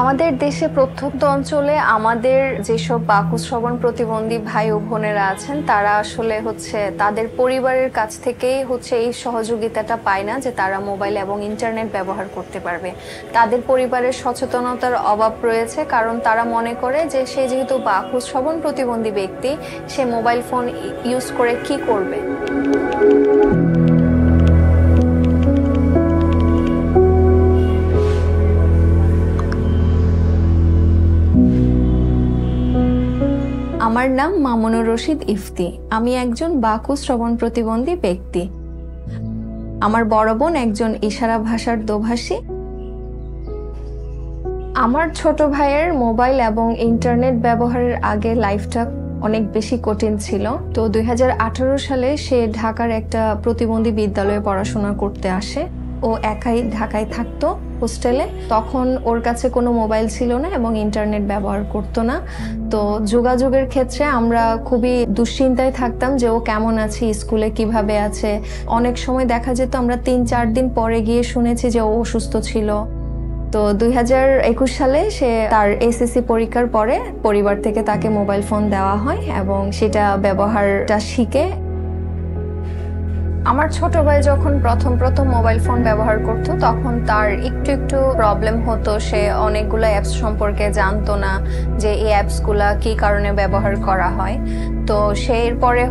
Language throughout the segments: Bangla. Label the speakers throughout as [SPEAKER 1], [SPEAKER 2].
[SPEAKER 1] আমাদের দেশে প্রত্যন্ত অঞ্চলে আমাদের যেসব বাকু শ্রবণ প্রতিবন্ধী ভাই ও বোনেরা আছেন তারা আসলে তাদের পরিবারের কাছ থেকেই এই সহযোগিতাটা পায় না যে তারা মোবাইল এবং ইন্টারনেট ব্যবহার করতে পারবে। তাদের পরিবারের সচেতনতার অভাব রয়েছে, কারণ তারা মনে করে যে সে যেহেতু বাকু শ্রবণ প্রতিবন্ধী ব্যক্তি, সে মোবাইল ফোন ইউজ করে কি করবে। আমার নাম মামুনুর রশিদ ইফতি। আমি একজন বাকু শ্রবণ প্রতিবন্ধী ব্যক্তি। আমার বড় বোন একজন ইশারা ভাষার দোভাষী। আমার ছোট ভাইয়ের মোবাইল এবং ইন্টারনেট ব্যবহারের আগে লাইফটা অনেক বেশি কঠিন ছিল। তো 2018 সালে সে ঢাকার একটা প্রতিবন্ধী বিদ্যালয়ে পড়াশোনা করতে আসে। ও একাই ঢাকায় থাকতো হোস্টেলে। তখন ওর কাছে কোনো মোবাইল ছিল না এবং ইন্টারনেট ব্যবহার করতো না। তো যোগাযোগের ক্ষেত্রে আমরা খুবই দুশ্চিন্তায় থাকতাম যে ও কেমন আছে, স্কুলে কিভাবে আছে। অনেক সময় দেখা যেত আমরা 3-4 দিন পরে গিয়ে শুনেছি যে ও অসুস্থ ছিল। তো 2021 সালে সে তার এসএসসি পরীক্ষার পরে পরিবার থেকে তাকে মোবাইল ফোন দেওয়া হয় এবং সেটা ব্যবহারটা শিখে। আমার ছোট ভাই যখন প্রথম মোবাইল ফোন ব্যবহার করতো তখন তার একটু প্রবলেম হতো। সে অনেকগুলো অ্যাপস সম্পর্কে জানতো না যে এই অ্যাপসগুলা কি কারণে ব্যবহার করা হয়। তো সে এরপরে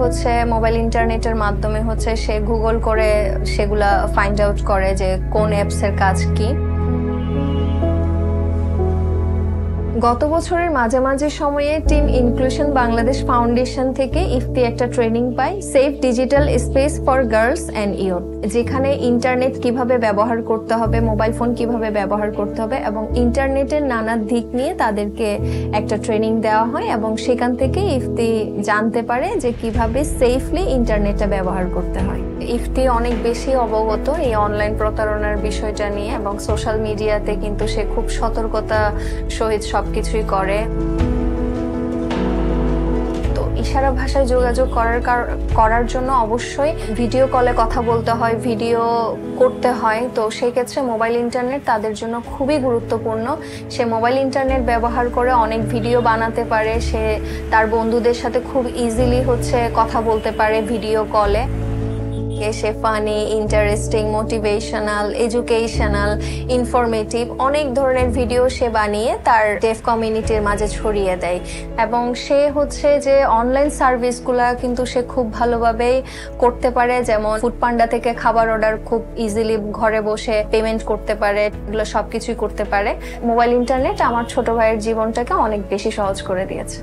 [SPEAKER 1] মোবাইল ইন্টারনেটের মাধ্যমে সে গুগল করে সেগুলা ফাইন্ড আউট করে যে কোন অ্যাপসের কাজ কি। গত বছরের মাঝামাঝি সময়ে টিম ইনক্লুশন বাংলাদেশ ফাউন্ডেশন থেকে ইফতি একটা ট্রেনিং পায়, safe digital space for girls and youth, যেখানে ইন্টারনেট কিভাবে ব্যবহার করতে হবে, মোবাইল ফোন কিভাবে ব্যবহার করতে হবে এবং ইন্টারনেটের নানা দিক নিয়ে তাদেরকে একটা ট্রেনিং দেওয়া হয়। এবং সেখান থেকে ইফতি জানতে পারে যে কিভাবে সেফলি ইন্টারনেটটা ব্যবহার করতে হয়। ইফতি অনেক বেশি অবগত এই অনলাইন প্রতারণার বিষয়টা নিয়ে এবং সোশ্যাল মিডিয়াতে কিন্তু সে খুব সতর্কতা সহিত সবকিছুই করে। তো ইশারা ভাষায় যোগাযোগ করার জন্য অবশ্যই ভিডিও কলে কথা বলতে হয়, ভিডিও করতে হয়। তো সেই ক্ষেত্রে মোবাইল ইন্টারনেট তাদের জন্য খুবই গুরুত্বপূর্ণ। সে মোবাইল ইন্টারনেট ব্যবহার করে অনেক ভিডিও বানাতে পারে। সে তার বন্ধুদের সাথে খুব ইজিলি কথা বলতে পারে ভিডিও কলে। সে funny, interesting, motivational, educational, informative অনেক ধরনের ভিডিও সে বানিয়ে তার ডেফ কমিউনিটির মাঝে ছড়িয়ে দেয়। এবং সে যে অনলাইন সার্ভিসগুলা কিন্তু সে খুব ভালোভাবেই করতে পারে, যেমন ফুডপান্ডা থেকে খাবার অর্ডার খুব ইজিলি ঘরে বসে পেমেন্ট করতে পারে, এগুলো সবকিছুই করতে পারে। মোবাইল ইন্টারনেট আমার ছোট ভাইয়ের জীবনটাকে অনেক বেশি সহজ করে দিয়েছে।